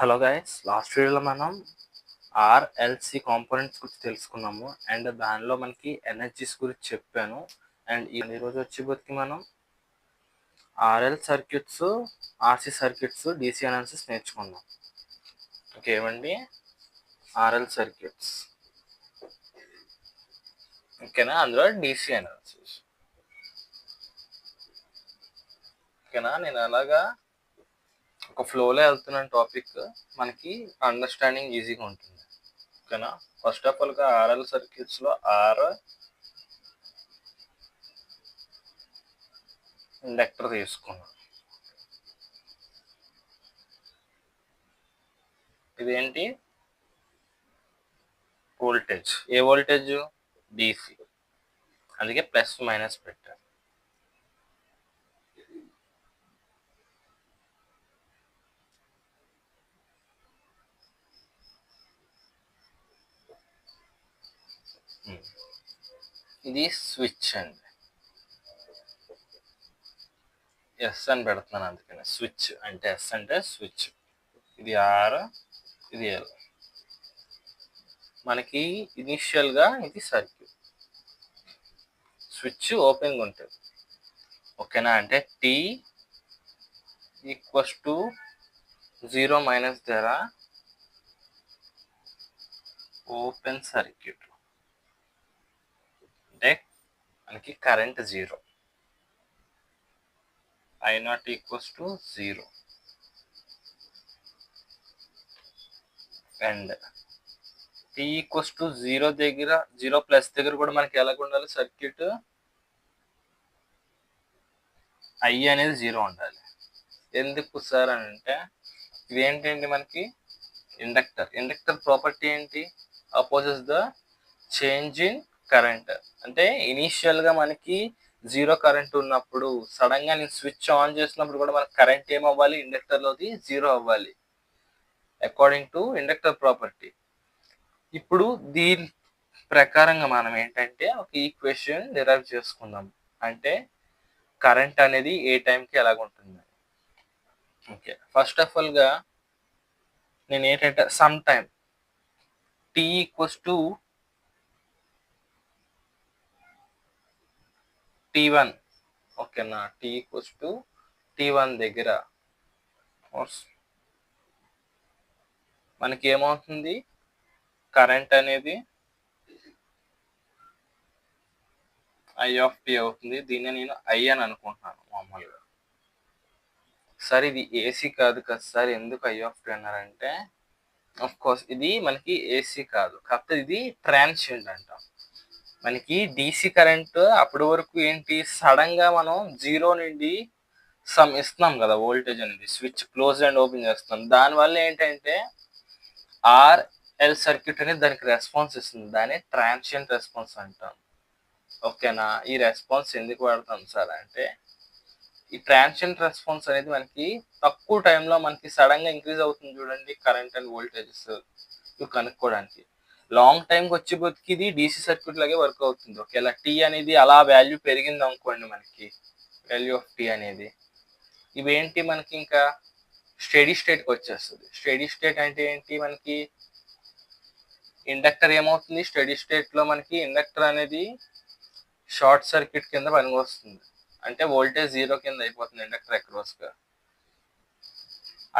Hello guys, last వీడియోలో మనం RLC components గురించి తెలుసుకున్నాము అండ్ దానిలో మనకి ఎనర్జీస్ గురించి చెప్పాను. అండ్ ఈరోజు వచ్చేబోతికి మనం RL circuits, RC circuits, DC analysis నేర్చుకుందాం. ఓకే ఏమండి, ఆర్ఎల్ సర్క్యూట్స్ ఓకేనా, అందులో డిసి అనాలిసిస్ ఓకేనా. నేను అలాగా ఒక ఫ్లోలో వెళ్తున్నాను, టాపిక్ మనకి అండర్స్టాండింగ్ ఈజీగా ఉంటుంది ఓకేనా. ఫస్ట్ ఆఫ్ ఆల్గా ఆర్ఎల్ సర్క్యూట్స్లో ఆర్ ఇండక్టర్ తీసుకున్నాం. ఇదేంటి వోల్టేజ్, ఏ వోల్టేజ్? డిసి, అందుకే ప్లస్ మైనస్ పెట్టారు. ఇది స్విచ్ అండి, ఎస్ అని పెడుతున్నాను అందుకని. స్విచ్ అంటే ఎస్ అంటే స్విచ్. ఇది ఆర్, ఇది ఎల్. మనకి ఇనిషియల్గా ఇది సర్క్యూట్, స్విచ్ ఓపెన్గా ఉంటుంది ఓకేనా. అంటే టీ ఈక్వల్స్ టు 0 మైనస్ దగ్గర ఓపెన్ సర్క్యూట్ అంటే మనకి current 0, I0 equals to 0 and T equals to 0 దగ్గర, 0 ప్లస్ దగ్గర కూడా మనకి ఎలాగ ఉండాలి సర్క్యూట్? ఐ అనేది 0 ఉండాలి. ఎందుకు సార్ అని అంటే ఇదేంటండి మనకి ఇండక్టర్. ఇండక్టర్ ప్రాపర్టీ ఏంటి? Opposes the change in current. అంటే ఇనీషియల్గా మనకి 0 కరెంట్ ఉన్నప్పుడు సడన్గా నేను స్విచ్ ఆన్ చేసినప్పుడు కూడా మనకి కరెంట్ ఏమవ్వాలి? ఇండక్టర్లోది 0 అవ్వాలి అకార్డింగ్ టు ఇండక్టర్ ప్రాపర్టీ. ఇప్పుడు దీని ప్రకారంగా మనం ఏంటంటే ఒక ఈక్వేషన్ డిరైవ్ చేసుకుందాం. అంటే కరెంట్ అనేది ఏ టైంకి ఎలాగుంటుంది. ఓకే, ఫస్ట్ ఆఫ్ ఆల్గా నేను ఏంటంటే some time T equals to T1 ఓకేనా. టీ ఈక్వల్స్ టు T1 దగ్గర మనకి ఏమవుతుంది? కరెంట్ అనేది ఐ ఆఫ్ టీ అవుతుంది. దీన్ని నేను ఐ అని అనుకుంటున్నాను మామూలుగా. సార్ ఇది ఏసీ కాదు కదా సార్, ఎందుకు ఐ ఆఫ్ టీ అన్నారంటే ఆఫ్ కోర్స్ ఇది మనకి ఏసీ కాదు, కాకపోతే ఇది ట్రాన్సియెంట్ అంటాం. మనకి డీసీ కరెంట్ అప్పటి వరకు ఏంటి, సడన్గా మనం 0 నుండి సమ్ ఇస్తున్నాం కదా వోల్టేజ్ అనేది, స్విచ్ క్లోజ్ అండ్ ఓపెన్ చేస్తున్నాం. దానివల్ల ఏంటంటే ఆర్ఎల్ సర్క్యూట్ అనేది దానికి రెస్పాన్స్ ఇస్తుంది. దాన్ని ట్రాన్సియెంట్ రెస్పాన్స్ అంటాం ఓకేనా. ఈ రెస్పాన్స్ ఎందుకు వాడతాం సార్ అంటే ఈ ట్రాన్సియెంట్ రెస్పాన్స్ అనేది మనకి తక్కువ టైంలో మనకి సడన్గా ఇంక్రీజ్ అవుతుంది చూడండి కరెంట్ అండ్ వోల్టేజెస్, ఇవి కనుక్కోవడానికి. లాంగ్ టైంకి వచ్చేపోతికి ఇది డీసీ సర్క్యూట్ లాగే వర్క్ అవుతుంది. ఒకవేళ టీ అనేది అలా వాల్యూ పెరిగింది అనుకోండి, మనకి వాల్యూ ఆఫ్ టీ అనేది, ఇవేంటి మనకి ఇంకా స్టడీ స్టేట్కి వచ్చేస్తుంది. స్టడీ స్టేట్ అంటే ఏంటి, మనకి ఇండక్టర్ ఏమవుతుంది స్టడీ స్టేట్లో, మనకి ఇండక్టర్ అనేది షార్ట్ సర్క్యూట్ కింద పనికొస్తుంది. అంటే వోల్టేజ్ 0 కింద అయిపోతుంది ఇండక్టర్ అక్రాస్గా,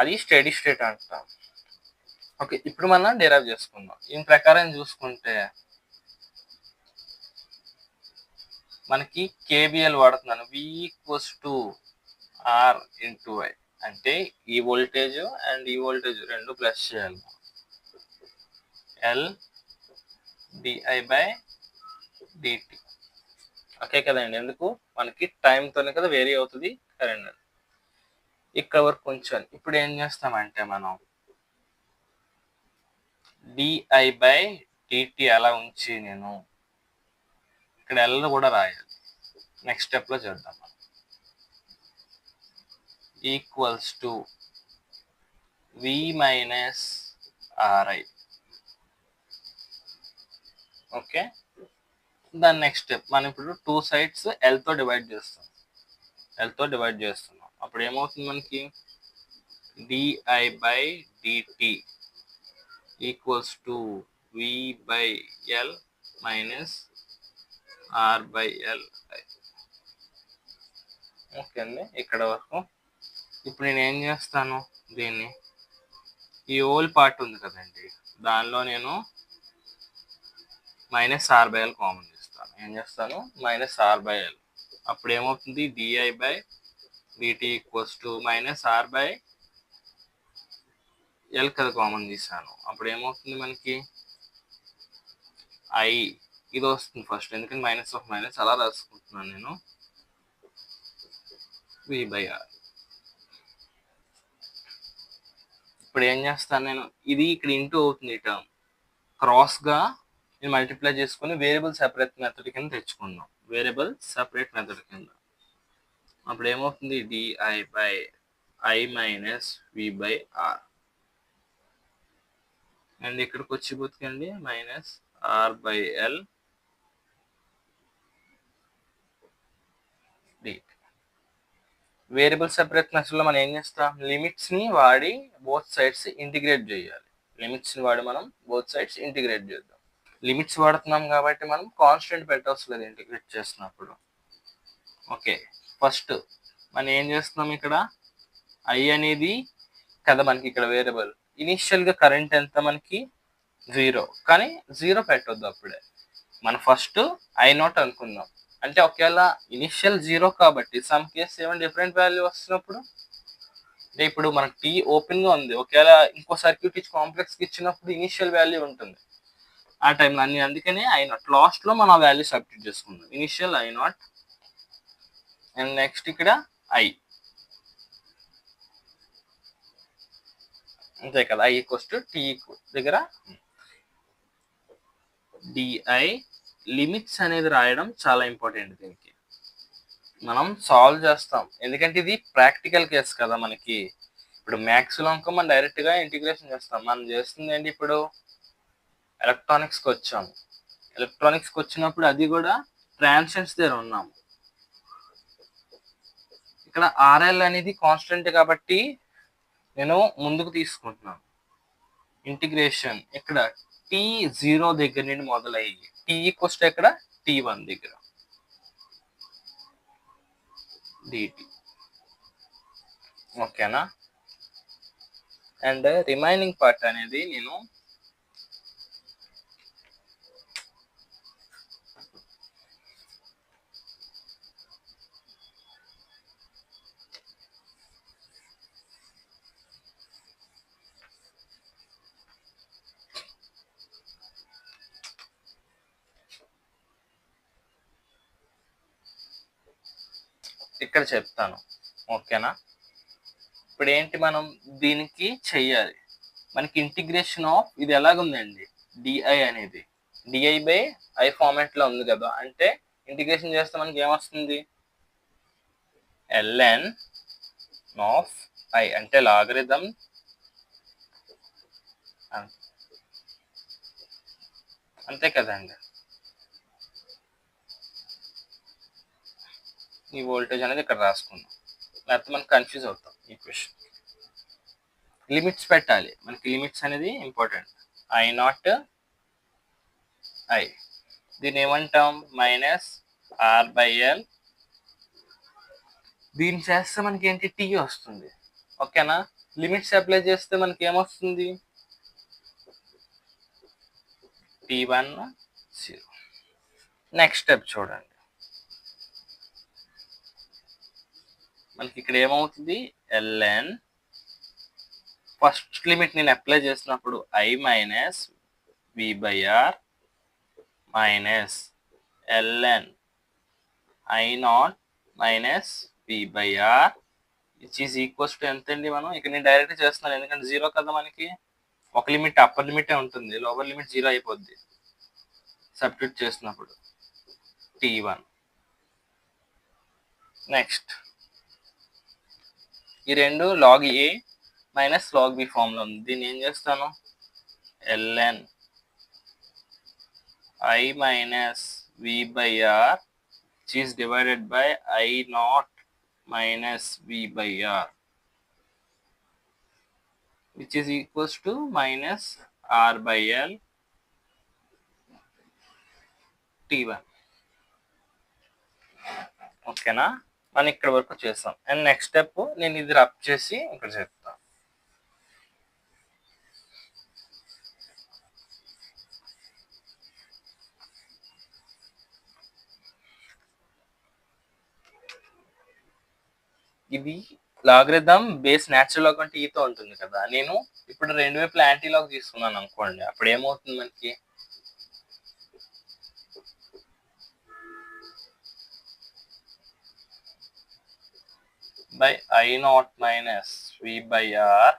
అది స్టడీ స్టేట్ అంటాం. ఓకే, ఇప్పుడు మనం డిరైవ్ చేసుకుందాం. దీని ప్రకారం చూసుకుంటే మనకి కేబిఎల్ వాడుతున్నాను. V equals to R into I అంటే ఈ వోల్టేజ్ అండ్ ఈ వోల్టేజ్ రెండు ప్లస్ చేయాలి. L DI by DT okay కదండి. ఎందుకు మనకి టైంతోనే కదా వేరీ అవుతుంది కరెంట్. ఇక్కడ వరకు కొంచెం. ఇప్పుడు ఏం చేస్తామంటే మనం డిఐ బై డిటి అలా ఉంచి నేను ఇక్కడ ఎల్ కూడా రాయాలి. నెక్స్ట్ స్టెప్లో చేద్దాం మనం. Equals to V minus RI okay. దాని నెక్స్ట్ స్టెప్ మనం ఇప్పుడు 2 సైడ్స్ ఎల్తో డివైడ్ చేస్తున్నాం. అప్పుడు ఏమవుతుంది మనకి d i by dt equals to v/L minus r/L. Okay అండి, ఇక్కడ వరకు. ఇప్పుడు నేను ఏం చేస్తాను, దీన్ని ఈ ఓల్ పార్ట్ ఉంది కదండి, దానిలో నేను -r/L కామన్ చేస్తాను. ఏం చేస్తాను, -r/L. అప్పుడు ఏమవుతుంది, di/dt ఈక్వల్స్ టు -r/L కదా కామన్ తీసాను. అప్పుడు ఏమవుతుంది మనకి i ఇది వస్తుంది ఫస్ట్, ఎందుకంటే మైనస్ ఆఫ్ మైనస్ అలా రాసుకుంటున్నాను నేను, v/r. ఇప్పుడు ఏం చేస్తాను నేను, ఇది ఇక్కడ ఇంటూ అవుతుంది, ఈ టర్మ్ క్రాస్గా నేను మల్టిప్లై చేసుకుని వేరియబుల్ సెపరేట్ మెథడ్ కింద తెచ్చుకుందాం, వేరియబుల్ సెపరేట్ మెథడ్ కింద. అప్పుడు ఏమవుతుంది, di/i మైనస్ v/r. అండ్ ఇక్కడికి వచ్చి బతుకండి -r/L dt. వేరియబుల్ సెపరేట్ మెథడ్లో మనం ఏం చేస్తాం, లిమిట్స్ని వాడి బోత్ సైడ్స్ ఇంటిగ్రేట్ చేయాలి. లిమిట్స్ని వాడి మనం బోత్ సైడ్స్ ఇంటిగ్రేట్ చేద్దాం. లిమిట్స్ వాడుతున్నాం కాబట్టి మనం కాన్స్టెంట్ పెట్టవలసిన లేదు ఇంటిగ్రేట్ చేస్తున్నప్పుడు. ఓకే, ఫస్ట్ మనం ఏం చేస్తున్నాం, ఇక్కడ i అనేది కదా మనకి ఇక్కడ వేరియబుల్. ఇనిషియల్గా కరెంట్ ఎంత మనకి 0, కానీ 0 పెట్టొద్దు అప్పుడే. మనం ఫస్ట్ I0 అనుకుందాం. అంటే ఒకవేళ ఇనిషియల్ 0 కాబట్టి సమ్ కేస్ ఏమైనా డిఫరెంట్ వాల్యూ వస్తున్నప్పుడు, అంటే ఇప్పుడు మనకి టీ ఓపెన్గా ఉంది, ఒకవేళ ఇంకో సర్క్యూట్ ఇచ్చి కాంప్లెక్స్కి ఇచ్చినప్పుడు ఇనిషియల్ వాల్యూ ఉంటుంది ఆ టైంలో అన్ని. అందుకనే I0 లాస్ట్లో మనం ఆ వాల్యూ సబ్స్టిట్యూట్ చేసుకుందాం, ఇనిషియల్ I0. అండ్ నెక్స్ట్ ఇక్కడ I అంతే కదా, I ఈక్వల్స్ టు టీ దగ్గర డిఐ. లిమిట్స్ అనేది రాయడం చాలా ఇంపార్టెంట్. దీనికి మనం సాల్వ్ చేస్తాం, ఎందుకంటే ఇది ప్రాక్టికల్ కేసు కదా మనకి. ఇప్పుడు మ్యాథ్స్లో ఇంకా మనం డైరెక్ట్గా ఇంటిగ్రేషన్ చేస్తాం. మనం చేస్తుంది ఏంటి, ఇప్పుడు ఎలక్ట్రానిక్స్కి వచ్చాము. ఎలక్ట్రానిక్స్కి వచ్చినప్పుడు అది కూడా ట్రాన్సిషన్స్ దగ్గర ఉన్నాము. ఇక్కడ ఆర్ఎల్ అనేది కాన్స్టెంట్ కాబట్టి నేను ముందుకు తీసుకుంటున్నాను ఇంటిగ్రేషన్. ఇక్కడ t0 దగ్గర నుండి మొదలయ్యి t ఈక్వల్స్ టు ఇక్కడ t1 దగ్గర dt. ఓకేనా. అండ్ రిమైనింగ్ పార్ట్ అనేది నేను ఇక్కడ చెప్తాను. ఓకేనా. ఇప్పుడు ఏంటి, మనం దీనికి చెయ్యాలి, మనకి ఇంటిగ్రేషన్ ఆఫ్ ఇది ఎలాగుందండి, డిఐ అనేది di/i ఫార్మాట్లో ఉంది కదా. అంటే ఇంటిగ్రేషన్ చేస్తే మనకి ఏమొస్తుంది, ln ఆఫ్ i అంటే లాగరిథం అంతే కదండి. ఈ వోల్టేజ్ అనేది ఇక్కడ రాసుకుందాం, లేకపోతే మనం కన్ఫ్యూజ్ అవుతాం ఈక్వేషన్. లిమిట్స్ పెట్టాలి మనకి, లిమిట్స్ అనేది ఇంపార్టెంట్. I0 I దీన్ని ఏమంటాం, -r/L. దీన్ని చేస్తే మనకి ఏంటి, టీ వస్తుంది. ఓకేనా. లిమిట్స్ అప్లై చేస్తే మనకి ఏమొస్తుంది, t1 0. నెక్స్ట్ స్టెప్ చూడండి, మనకి ఇక్కడ ఏమవుతుంది, ln ఫస్ట్ లిమిట్ నేను అప్లై చేసినప్పుడు i minus v/r minus ln I0 minus v/r which is equals to ఎంత అండి. మనం ఇక్కడ నేను డైరెక్ట్ చేస్తున్నాను, ఎందుకంటే 0 కదా మనకి. ఒక లిమిట్ అప్పర్ లిమిటే ఉంటుంది, లోవర్ లిమిట్ 0 అయిపోద్ది సబ్స్టిట్యూట్ చేసినప్పుడు t1. నెక్స్ట్ ఈ రెండు log a minus log b ఫామ్లో ఉంది. దీన్ని ఏం చేస్తాను, ln I minus v/r which is divided by I0 minus v/r which is equals to minus R by L T1. ఓకేనా, మనం ఇక్కడ వరకు చేస్తాం. అండ్ నెక్స్ట్ స్టెప్ నేను ఇది రబ్ చేసి ఇక్కడ చెప్తాను. ఇది లాగరిథం బేస్ న్యాచురల్ లాగ్ అంటే ఈతో ఉంటుంది కదా, నేను ఇప్పుడు రెండు వైపులు యాంటీ లాగ్ తీసుకున్నాను అనుకోండి, అప్పుడు ఏమవుతుంది మనకి by I naught minus V by R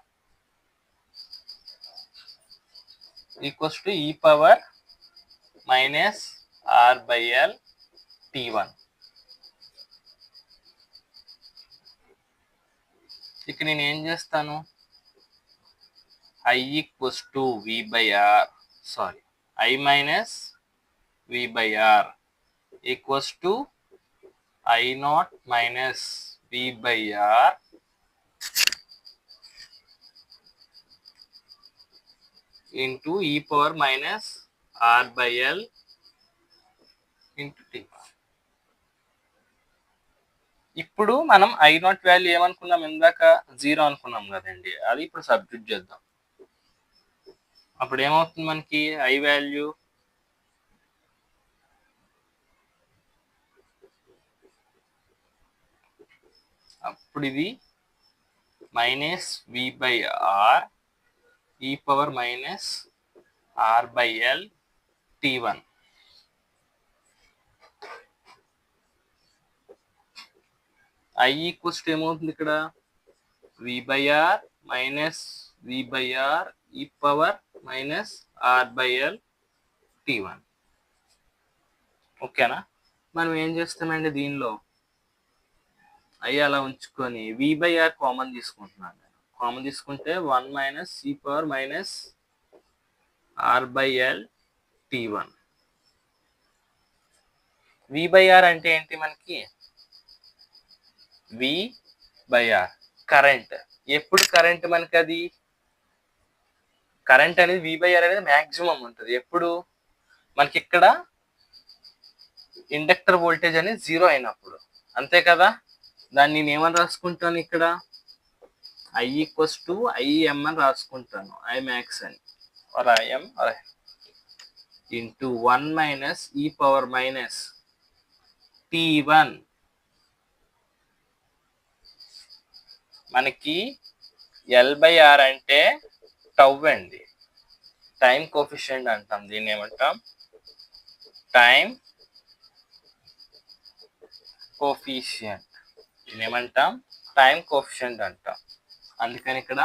equals to e power minus R by L T1. ఇక్కడ నేను ఏం చేస్తాను, I equals to V by R, sorry, I minus V by R equals to I naught minus V by R into e power minus R by L into T. ఇప్పుడు మనం I not value ఏమనుకున్నాం, ఇందాక 0 అనుకున్నాం కదండి, అది ఇప్పుడు substitute చేద్దాం. అప్పుడు ఏమవుతుంది మనకి I వాల్యూ అప్పుడు ఇది minus V by R e power minus R by L T1. I equals to ఏమవుతుంది ఇక్కడ V by R minus V by R e power minus R by L T1. ఓకేనా, మనం ఏం చేస్తామండి దీనిలో I అలా ఉంచుకొని V by R కామన్ తీసుకుంటున్నాను. కామన్ తీసుకుంటే 1 minus e power minus R by L T1. V by R అంటే ఏంటి మనకి, V by R కరెంట్. ఎప్పుడు కరెంట్ మనకి అది కరెంట్ అనేది V by R అనేది మ్యాక్సిమం ఉంటుంది ఎప్పుడు మనకి ఇక్కడ ఇండక్టర్ వోల్టేజ్ అనేది 0 అయినప్పుడు, అంతే కదా. దాన్ని నేను ఏమని రాసుకుంటాను ఇక్కడ I ఈక్వల్స్ టు IM అని రాసుకుంటాను, I మ్యాక్స్ అని or IM or into 1 minus e power minus T1. మనకి L by R అంటే టౌ అండి, టైం కోఫిషియంట్ అంటాం, దీన్ని ఏమంటాం టైం కోఫిషియంట్, దీన్ని ఏమంటాం టైం కోఫిషియంట్ అంటాం. అందుకని ఇక్కడ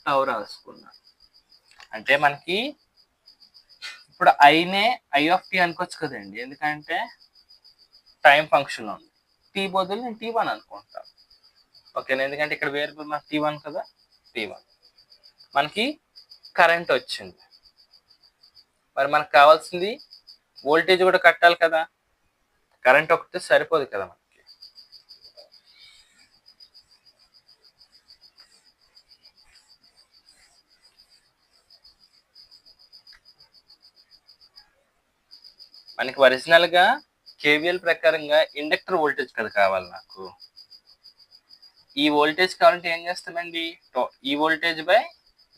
టౌ రాసుకున్నాం. అంటే మనకి ఇప్పుడు ఐనే I ఆఫ్ టీ అనుకోవచ్చు కదండి, ఎందుకంటే టైం ఫంక్షన్ ఉంది. టీ బదులు నేను T1 అనుకుంటాను. ఓకేనా, ఎందుకంటే ఇక్కడ వేరియబుల్ మనకి T1 కదా, T1. మనకి కరెంట్ వచ్చింది, మరి మనకు కావాల్సింది వోల్టేజ్ కూడా కట్టాలి కదా, కరెంట్ ఒకటి సరిపోదు కదా మనకి. మనకి ఒరిజినల్ గా KVL ప్రకారంగా ఇండక్టర్ వోల్టేజ్ కదా కావాలి నాకు. ఈ వోల్టేజ్ కావాలంటే ఏం చేస్తామండి, ఈ వోల్టేజ్ బై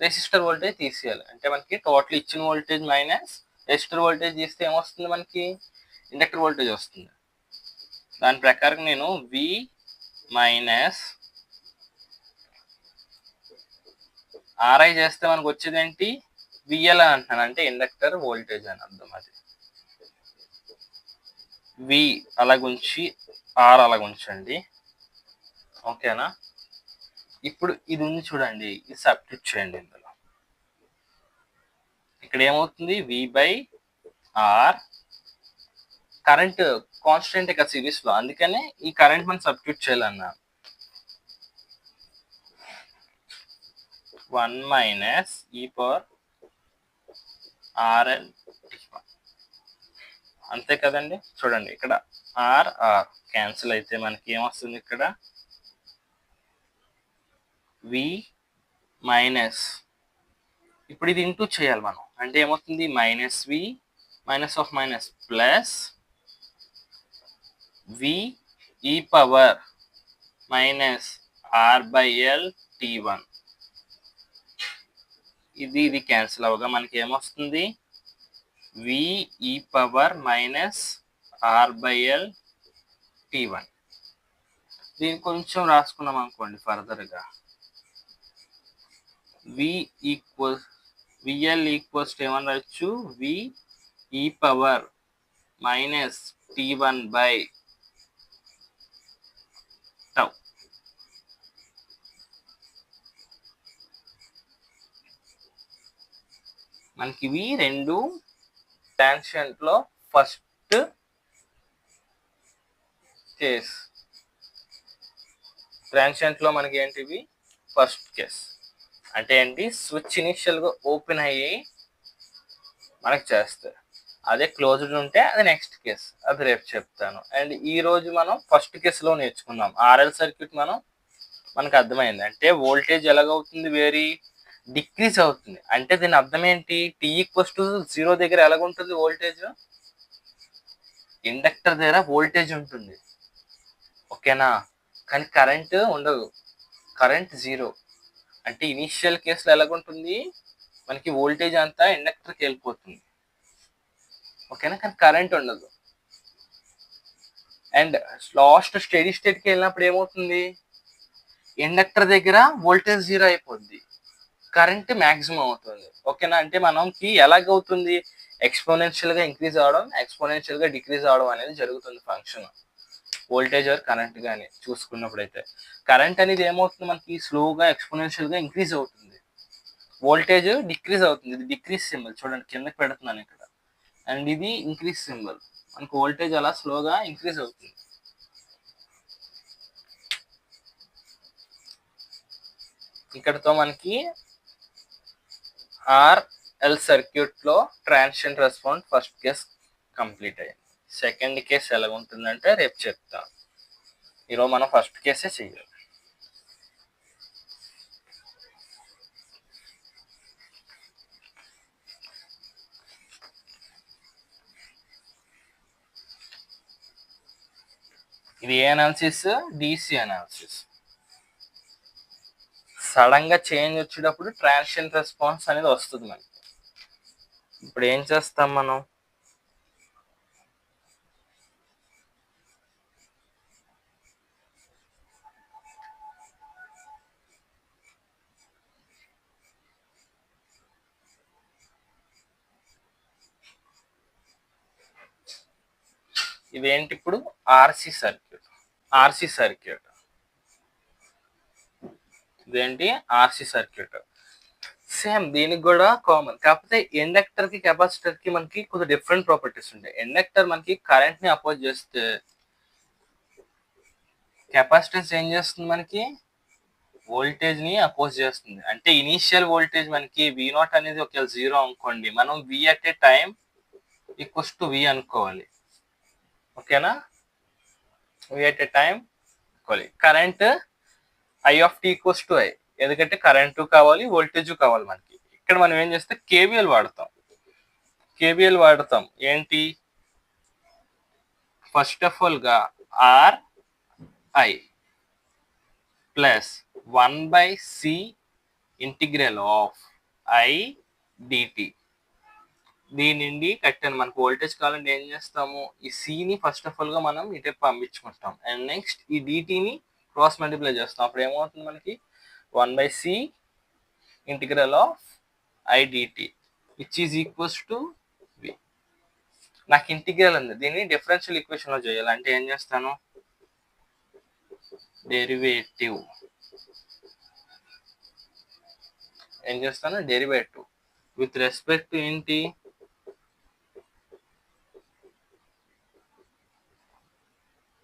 రెసిస్టర్ వోల్టేజ్ తీసేయాలి. అంటే మనకి టోటల్ ఇచ్చిన వోల్టేజ్ మైనస్ రెసిస్టర్ వోల్టేజ్ తీస్తే ఏమొస్తుంది మనకి ఇండక్టర్ వోల్టేజ్ వస్తుంది. దాని ప్రకారం నేను V మైనస్ RI చేస్తే మనకు వచ్చేది ఏంటి VL అని అంటున్నాను, అంటే ఇండక్టర్ వోల్టేజ్ అని అర్థం. అది V అలాగుంచి R అలాగుంచండి, ఓకేనా. ఇప్పుడు ఇది ఉంది చూడండి, ఇది సబ్స్టిట్యూట్ చేయండి ఇందులో. ఇక్కడ ఏమవుతుంది V by R, current constant ఇక సిరీస్ లో, అందుకనే ఈ కరెంట్ మనం సబ్స్టిట్యూట్ చేయాలన్నా. 1 minus e power RL T1, అంతే కదండి. చూడండి ఇక్కడ R క్యాన్సిల్ అయితే మనకి ఏమొస్తుంది, ఇక్కడ V మైనస్, ఇప్పుడు ఇది ఇంటూ చేయాలి మనం, అంటే ఏమవుతుంది minus V minus of minus plus V e power minus r/l t1. ఇది క్యాన్సిల్ అవగా మనకి ఏమొస్తుంది వి e power minus r/l t1. దీన్ని కొంచెం రాసుకున్నాం అనుకోండి ఫర్దర్గా, విఎల్ ఈక్వల్స్ ఏమని రాయొచ్చు వి e power minus t1 by tau. మనకి ఇవి రెండు ట్రాన్సియంట్ లో ఫస్ట్ కేస్. ట్రాన్సియంట్ లో మనకి ఏంటివి ఫస్ట్ కేస్ అంటే ఏంటి, స్విచ్ ఇనిషియల్ గా ఓపెన్ అయ్యి మనకి చేస్తారు. అదే క్లోజ్డ్ ఉంటే అది నెక్స్ట్ కేస్, అది రేపు చెప్తాను. అండ్ ఈ రోజు మనం ఫస్ట్ కేసులో నేర్చుకున్నాం ఆర్ఎల్ సర్క్యూట్. మనకు అర్థమైంది అంటే వోల్టేజ్ ఎలాగవుతుంది, వేరీ డిక్రీజ్ అవుతుంది. అంటే దీని అర్థం ఏంటి, టీ ఈక్వల్స్ టు 0 దగ్గర ఎలాగుంటుంది వోల్టేజ్, ఇండక్టర్ దగ్గర వోల్టేజ్ ఉంటుంది, ఓకేనా, కానీ కరెంట్ ఉండదు, కరెంట్ 0. అంటే ఇనిషియల్ కేసులో ఎలాగుంటుంది, మనకి వోల్టేజ్ అంతా ఇండక్టర్కి వెళ్ళిపోతుంది, ఓకేనా, కానీ కరెంట్ ఉండదు. అండ్ లాస్ట్ స్టడీ స్టేట్కి వెళ్ళినప్పుడు ఏమవుతుంది, ఇండక్టర్ దగ్గర వోల్టేజ్ 0 అయిపోద్ది, కరెంట్ మ్యాక్సిమం అవుతుంది, ఓకేనా. అంటే మనకి ఎలాగవుతుంది, ఎక్స్పోనెన్షియల్గా ఇంక్రీజ్ అవడం, ఎక్స్పోనెన్షియల్గా డిక్రీజ్ అవడం అనేది జరుగుతుంది ఫంక్షన్ వోల్టేజ్ ఆర్ కరెంట్ కానీ చూసుకున్నప్పుడు. అయితే కరెంట్ అనేది ఏమవుతుంది, మనకి స్లోగా ఎక్స్పోనెన్షియల్గా ఇంక్రీజ్ అవుతుంది, వోల్టేజ్ డిక్రీజ్ అవుతుంది. ఇది డిక్రీజ్ సింబల్ చూడండి, కిందకి పెడుతున్నాను ఇక్కడ, అండ్ ఇది ఇంక్రీజ్ సింబల్. మనకు వోల్టేజ్ అలా స్లోగా ఇంక్రీజ్ అవుతుంది. ఇక్కడతో మనకి ఆర్ఎల్ సర్క్యూట్ లో transient response first case complete అయ్యింది. సెకండ్ కేస్ ఎలా ఉంటుందంటే రేపు చెప్తాను, ఈరోజు మనం ఫస్ట్ కేసే చెయ్యాలి. ఇది ఏ అనాలిసిస్, డిసి అనాలిసిస్. సడన్ గా చేంజ్ వచ్చేటప్పుడు ట్రాన్సియెంట్ రెస్పాన్స్ అనేది వస్తుంది మనకి. ఇప్పుడు ఏం చేస్తాం మనం, ఇదేంటి ఇప్పుడు ఆర్సి సర్క్యూట్. ఆర్సి సర్క్యూట్ ఇదేంటి ఆర్సి సర్క్యూట్. సేమ్ దీనికి కూడా కామన్, కాకపోతే ఇండక్టర్ కి కెపాసిటర్ కి మనకి కొంచెం డిఫరెంట్ ప్రాపర్టీస్ ఉంటాయి. ఇండక్టర్ మనకి కరెంట్ ని అపోజ్ చేస్తే, కెపాసిటెన్స్ ఏం చేస్తుంది, మనకి వోల్టేజ్ ని అపోజ్ చేస్తుంది. అంటే ఇనీషియల్ వోల్టేజ్ మనకి V0 అనేది ఒక 0 అనుకోండి, మనం V at a time equals to V అనుకోవాలి, ఓకేనా. V అట్ ఏ టైం అనుకోవాలి. Current I of t equals to I, ఎందుకంటే కరెంటు కావాలి, వోల్టేజ్ కావాలి మనకి. ఇక్కడ మనం ఏం చేస్తే కేవీఎల్ వాడతాం. కేవీఎల్ వాడతాం ఏంటి, ఫస్ట్ ఆఫ్ ఆల్ గా RI plus 1/C integral of I dt. దీని నుండి కట్టాను, మనకు వోల్టేజ్ కావాలంటే ఏం చేస్తాము, ఈ సిని ఫస్ట్ ఆఫ్ ఆల్ గా మనం ఇటే పంపించుకుంటాం, అండ్ నెక్స్ట్ ఈ డిటిని క్రాస్ మల్టిప్లై చేస్తాం. అప్పుడు ఏమవుతుంది మనకి 1/C integral of I dt which is equals to V. నాకు ఇంటిగ్రల్ ఉంది, దీన్ని డిఫరెన్షియల్ ఈక్వేషన్ లో చేయాలంటే ఏం చేస్తాను, డెరివేటివ్ విత్ రెస్పెక్ట్ టు ఏంటి,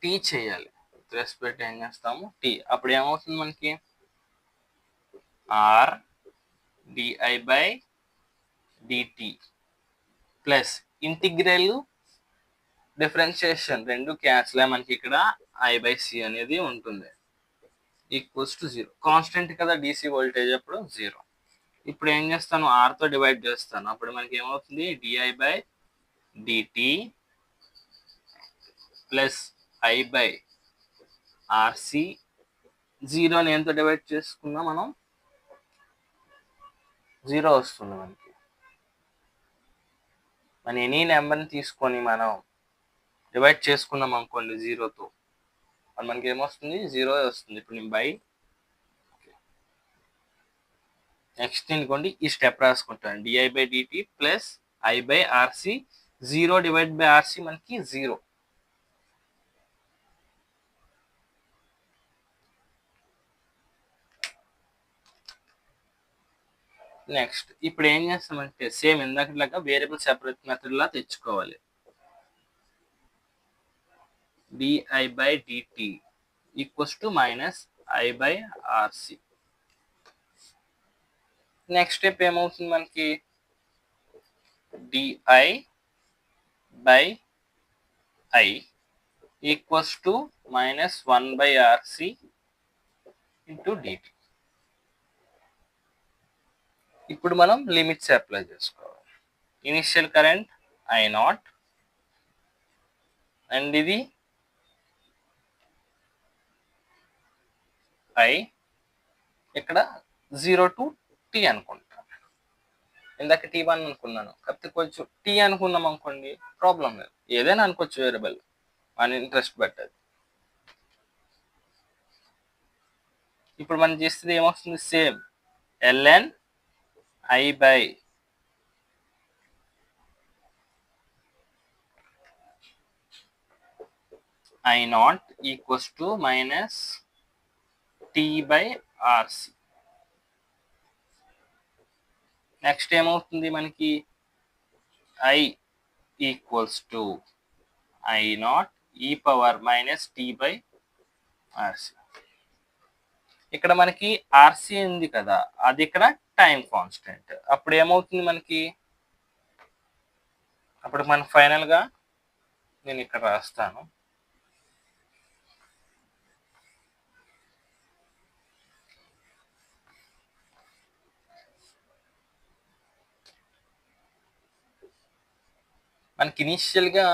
టీ చేయాలి. విత్ రెస్పెక్ట్ ఏం చేస్తాము, టీ. అప్పుడు ఏమవుతుంది మనకి R DI by DT plus integral differentiation రెండు క్యాన్సిల్, మనకి ఇక్కడ I/C అనేది ఉంటుంది. Equals to 0. కాన్స్టెంట్ కదా డీసీ వోల్టేజ్ అప్పుడు 0. ఇప్పుడు ఏం చేస్తాను, ఆర్తో డివైడ్ చేస్తాను. అప్పుడు మనకి ఏమవుతుంది, di/dt ప్లస్ I/RC. 0 ఎంతో డివైడ్ చేసుకున్నా మనం 0 వస్తుంది మనకి. మన ఎనీ నెంబర్ని తీసుకొని మనం డివైడ్ చేసుకున్నాం అనుకోండి 0తో, మనకి ఏమొస్తుంది, 0 వస్తుంది. ఇప్పుడు నేను నెక్స్ట్ అనుకోండి ఈ స్టెప్ రాసుకుంటాను, di/dt plus I/RC. 0 divide by RC మనకి 0. నెక్స్ట్ ఇప్పుడు ఏం చేస్తామంటే సేమ్ ఇందాకలాగా వేరియబుల్ సెపరేట్ మెథడ్ లా తెచ్చుకోవాలి. di/dt equals to minus I/RC. Next step ఏమవుతుంది మనకి, di/I equals to minus 1/RC into dt. ఇప్పుడు మనం లిమిట్స్ అప్లై చేసుకోవాలి. ఇనిషియల్ కరెంట్ I0 అండ్ ఇది I, ఇక్కడ 0 to t అనుకుంటాను. ఇందాక t1 అనుకున్నాను, కాకపోతే కొంచెం t అనుకున్నాం అనుకోండి ప్రాబ్లం లేదు, ఏదైనా అనుకోవచ్చు వేరియబుల్, మన ఇంట్రెస్ట్ బట్టది. ఇప్పుడు మనం చేస్తే ఏమొస్తుంది, same ln I/I0 equals to minus t/RC. Next ఏమవుతుంది మనకి, I equals to I0 e power minus t/RC. ఇక్కడ మనకి RC ఉంది కదా, అది ఇక్కడ టైం కాన్స్టెంట్. అప్పుడు ఏమవుతుంది మనకి, అప్పుడు మనం ఫైనల్గా నేను ఇక్కడ రాస్తాను, మనకి ఇనిషియల్గా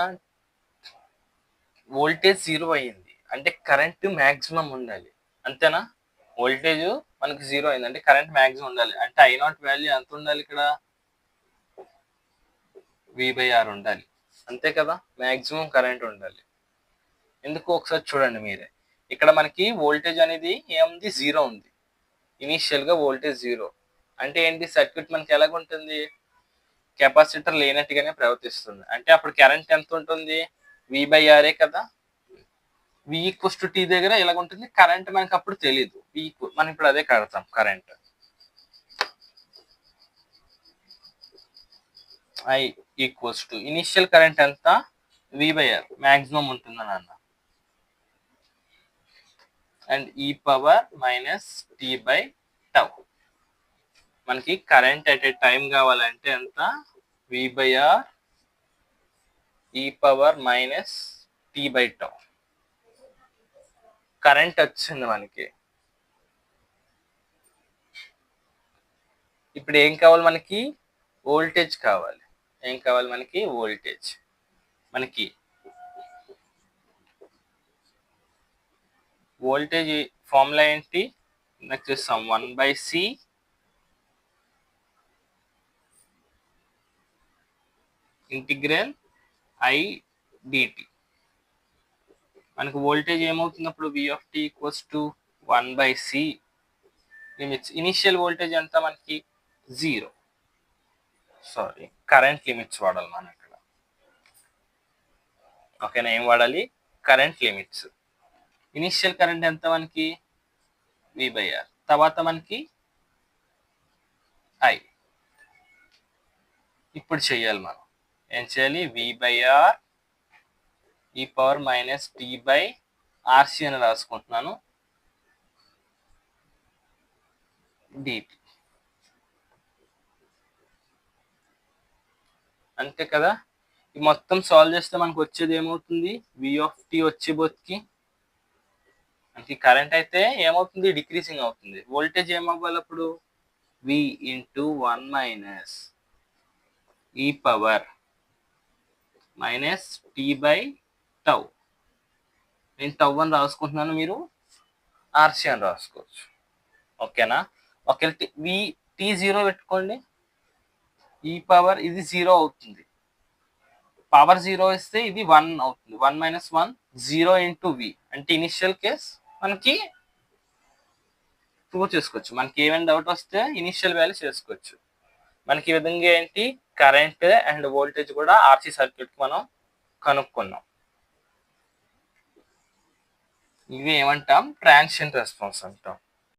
వోల్టేజ్ 0 అయ్యింది అంటే కరెంట్ మ్యాక్సిమం ఉండాలి, అంతేనా? వోల్టేజ్ మనకి 0 అయింది అంటే కరెంట్ మ్యాక్సిమం ఉండాలి. అంటే I0 వాల్యూ ఎంత ఉండాలి, ఇక్కడ V/R ఉండాలి, అంతే కదా? మ్యాక్సిమం కరెంట్ ఉండాలి. ఎందుకు ఒకసారి చూడండి మీరే, ఇక్కడ మనకి వోల్టేజ్ అనేది ఏముంది, 0 ఉంది. ఇనిషియల్గా వోల్టేజ్ 0 అంటే ఏంటి, సర్క్యూట్ మనకి ఎలాగుంటుంది, కెపాసిటర్ లేనట్టుగానే ప్రవర్తిస్తుంది. అంటే అప్పుడు కరెంట్ ఎంత ఉంటుంది, V/R కదా. V ఈక్వల్స్ టు t దగ్గర ఎలాగుంటుంది, కరెంట్ మనకి అప్పుడు తెలియదు, మనం ఇప్పుడు అదే కడతాం current. I equals to initial current ఎంత, V/R మ్యాక్సిమం ఉంటుందని అన్న, and e power minus t/τ. మనకి కరెంట్ అట్ ఏ టైం కావాలంటే ఎంత, V/R e power minus t/τ. Current వచ్చింది మనకి. ఇప్పుడు ఏం కావాలి మనకి, వోల్టేజ్ కావాలి. ఏం కావాలి మనకి, వోల్టేజ్. మనకి వోల్టేజ్ ఫార్ములా ఏంటి, నెక్స్ట్ చూస్తాం, 1/C ఇంటిగ్రల్ I/dt. మనకు వోల్టేజ్ ఏమవుతుంది అప్పుడు, V(t) equals to 1/C limits. Initial voltage ఎంత మనకి, 0. సారీ, కరెంట్ లిమిట్స్ వాడాలి మనం ఇక్కడ, ఓకేనా? ఏం వాడాలి, కరెంట్ లిమిట్స్. ఇనిషియల్ కరెంట్ ఎంత మనకి, V/R. తర్వాత మనకి I. ఇప్పుడు చేయాలి మనం, ఏం చేయాలి, V/R e power minus t/RC అని రాసుకుంటున్నాను, dt. అంతే కదా. ఈ మొత్తం సాల్వ్ చేస్తే మనకు వచ్చేది ఏమవుతుంది, V(t) వచ్చే బొత్తికి మనకి కరెంట్ అయితే ఏమవుతుంది, డిక్రీసింగ్ అవుతుంది. వోల్టేజ్ ఏమవ్వాలి అప్పుడు, V into 1 minus e power minus T by tau. నేను టౌ అని రాసుకుంటున్నాను, మీరు ఆర్సీ అని రాసుకోవచ్చు. ఓకేనా? ఒకవేళ టీ 0 పెట్టుకోండి, ఈ పవర్ ఇది 0 అవుతుంది. పవర్ 0 ఇస్తే ఇది 1 అవుతుంది. 1 మైనస్ 1 0 ఇంటూ వి అంటే ఇనిషియల్ కేస్ మనకి ప్రూవ్ చేసుకోవచ్చు. మనకి ఏమైనా డౌట్ వస్తే ఇనిషియల్ వాల్యూ చేసుకోవచ్చు. మనకి ఈ విధంగా ఏంటి, కరెంట్ అండ్ వోల్టేజ్ కూడా ఆర్సీ సర్క్యూట్ మనం కనుక్కున్నాం. ఇవి ఏమంటాం, ట్రాన్సియెంట్ రెస్పాన్స్ అంటాం.